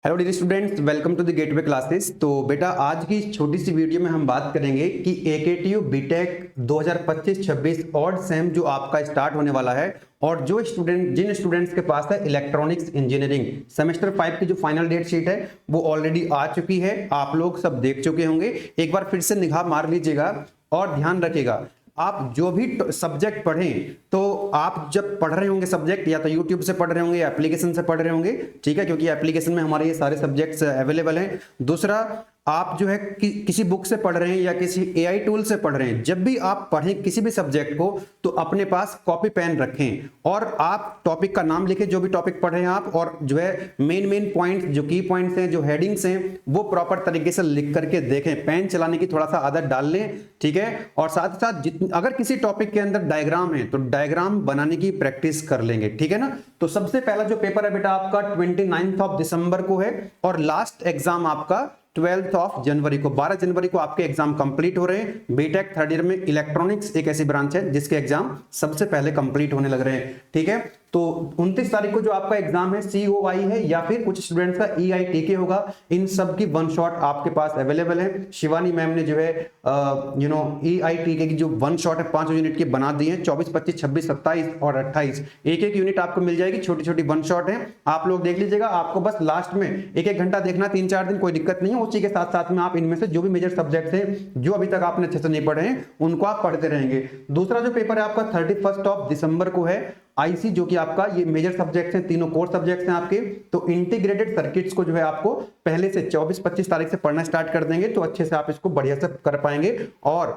Hello dear students, welcome to the Gateway Classes. तो बेटा आज की इस छोटी सी वीडियो में हम बात करेंगे कि एकेटीयू बीटेक 2025-26 ऑड सेम जो आपका स्टार्ट होने वाला है और जो जिन स्टूडेंट्स के पास है इलेक्ट्रॉनिक्स इंजीनियरिंग सेमेस्टर 5 की जो फाइनल डेट शीट है वो ऑलरेडी आ चुकी है। आप लोग सब देख चुके होंगे। एक बार फिर से निगाह मार लीजिएगा और ध्यान रखिएगा, आप जो भी सब्जेक्ट पढ़ें तो आप जब पढ़ रहे होंगे सब्जेक्ट या तो यूट्यूब से पढ़ रहे होंगे या एप्लीकेशन से पढ़ रहे होंगे, ठीक है, क्योंकि एप्लीकेशन में हमारे ये सारे सब्जेक्ट्स अवेलेबल हैं। दूसरा, आप जो है किसी बुक से पढ़ रहे हैं या किसी एआई टूल से पढ़ रहे हैं, जब भी आप पढ़ें किसी भी सब्जेक्ट को तो अपने पास कॉपी पेन रखें और आप टॉपिक का नाम लिखें, जो भी टॉपिक पढ़ रहे हैं आप, और जो है मेन पॉइंट्स, जो की पॉइंट्स हैं, जो हेडिंग्स हैं, वो प्रॉपर तरीके से लिख करके देखें। पेन चलाने की थोड़ा सा आदत डाल लें, ठीक है। और साथ ही साथ अगर किसी टॉपिक के अंदर डायग्राम है तो डायग्राम बनाने की प्रैक्टिस कर लेंगे, ठीक है ना। तो सबसे पहला जो पेपर है बेटा आपका 29 दिसंबर को है और लास्ट एग्जाम आपका 12 जनवरी को, 12 जनवरी को आपके एग्जाम कंप्लीट हो रहे हैं। बीटेक थर्ड ईयर में इलेक्ट्रॉनिक्स एक ऐसी ब्रांच है जिसके एग्जाम सबसे पहले कंप्लीट होने लग रहे हैं, ठीक है। तो 29 तारीख को जो आपका एग्जाम है COI है या फिर कुछ स्टूडेंट्स का EITK होगा। इन सब की वन शॉट आपके पास अवेलेबल है। शिवानी मैम ने जो है EITK की जो वन शॉट है 5 यूनिट की बना दी है। 24, 25, 26, 27 और 28 एक यूनिट आपको मिल जाएगी। छोटी छोटी वन शॉट है, आप लोग देख लीजिएगा। आपको बस लास्ट में एक घंटा देखना, 3-4 दिन, कोई दिक्कत नहीं है। उसी के साथ साथ में आप इनमें से जो भी मेजर सब्जेक्ट है जो अभी तक आपने अच्छे से नहीं पढ़े हैं उनको आप पढ़ते रहेंगे। दूसरा जो पेपर है आपका 31 दिसंबर को है IC, जो कि आपका ये मेजर सब्जेक्ट्स हैं, तीनों कोर सब्जेक्ट्स हैं आपके। तो इंटीग्रेटेड सर्किट्स को जो है आपको पहले से 24-25 तारीख से पढ़ना स्टार्ट कर देंगे तो अच्छे से आप इसको बढ़िया से कर पाएंगे और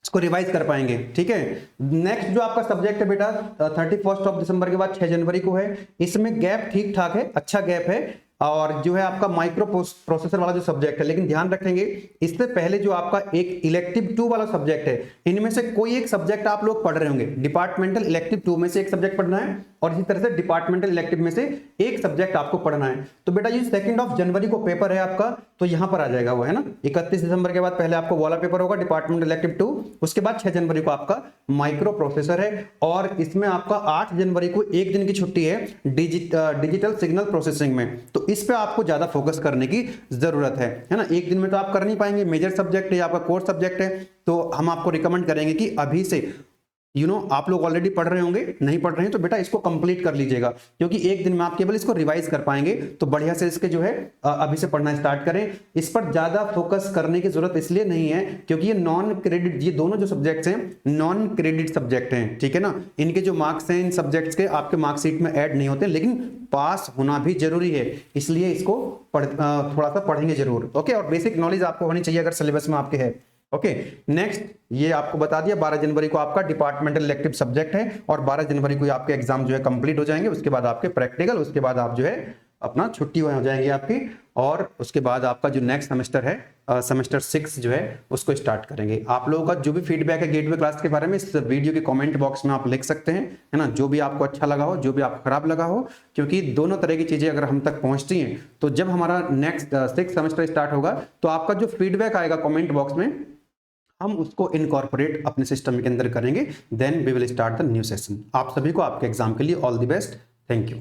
इसको रिवाइज कर पाएंगे, ठीक है। नेक्स्ट जो आपका सब्जेक्ट है बेटा 31 दिसंबर के बाद 6 जनवरी को है। इसमें गैप ठीक ठाक है, अच्छा गैप है। और जो है आपका माइक्रो प्रोसेसर वाला जो सब्जेक्ट है, लेकिन ध्यान रखेंगे इससे पहले जो आपका एक इलेक्टिव 2 वाला सब्जेक्ट है, इनमें से कोई एक सब्जेक्ट आप लोग पढ़ रहे होंगे। डिपार्टमेंटल इलेक्टिव 2 में से एक सब्जेक्ट पढ़ना है और इसी तरह से डिपार्टमेंटल इलेक्टिव में से एक सब्जेक्ट आपको पढ़ना है। तो बेटा ये 2 जनवरी को पेपर है आपका, तो यहां पर आ जाएगा वो, है ना। 31 दिसंबर के बाद पहले आपको वाला पेपर होगा डिपार्टमेंटल इलेक्टिव 2, उसके बाद 6 जनवरी को आपका माइक्रो प्रोसेसर है और इसमें आपका 8 जनवरी को एक दिन की छुट्टी है डिजिटल सिग्नल प्रोसेसिंग में। तो इस पे आपको ज्यादा फोकस करने की जरूरत है ना। एक दिन में तो आप कर नहीं पाएंगे, मेजर सब्जेक्ट है या आपका कोर सब्जेक्ट है। तो हम आपको रिकमेंड करेंगे कि अभी से आप लोग ऑलरेडी पढ़ रहे होंगे, नहीं पढ़ रहे हैं तो बेटा इसको कंप्लीट कर लीजिएगा, क्योंकि एक दिन में आप केवल इसको रिवाइज कर पाएंगे। तो बढ़िया से इसके जो है अभी से पढ़ना स्टार्ट करें। इस पर ज्यादा फोकस करने की जरूरत इसलिए नहीं है क्योंकि ये नॉन क्रेडिट, ये दोनों जो सब्जेक्ट्स हैं नॉन क्रेडिट सब्जेक्ट हैं, ठीक है ना। इनके जो मार्क्स हैं इन सब्जेक्ट्स के आपके मार्कशीट में ऐड नहीं होते, लेकिन पास होना भी जरूरी है, इसलिए इसको थोड़ा सा पढ़ेंगे जरूर, ओके। और बेसिक नॉलेज आपको होनी चाहिए अगर सिलेबस में आपके है, ओके। नेक्स्ट ये आपको बता दिया 12 जनवरी को आपका डिपार्टमेंटल इलेक्टिव सब्जेक्ट है और 12 जनवरी को आपके एग्जाम जो है कंप्लीट हो जाएंगे। उसके बाद आपके प्रैक्टिकल, उसके बाद आप जो है अपना छुट्टी हो जाएंगी आपकी और उसके बाद आपका जो नेक्स्ट सेमेस्टर है सेमेस्टर 6 जो है उसको स्टार्ट करेंगे। आप लोगों का जो भी फीडबैक है गेटवे क्लास के बारे में इस वीडियो के कमेंट बॉक्स में आप लिख सकते हैं, है ना। जो भी आपको अच्छा लगा हो, जो भी आपको खराब लगा हो, क्योंकि दोनों तरह की चीजें अगर हम तक पहुंचती हैं तो जब हमारा नेक्स्ट 6 सेमेस्टर स्टार्ट होगा तो आपका जो फीडबैक आएगा कमेंट बॉक्स में हम उसको इनकॉर्पोरेट अपने सिस्टम के अंदर करेंगे। Then we will start the new session. आप सभी को आपके एग्जाम के लिए all the best. Thank you.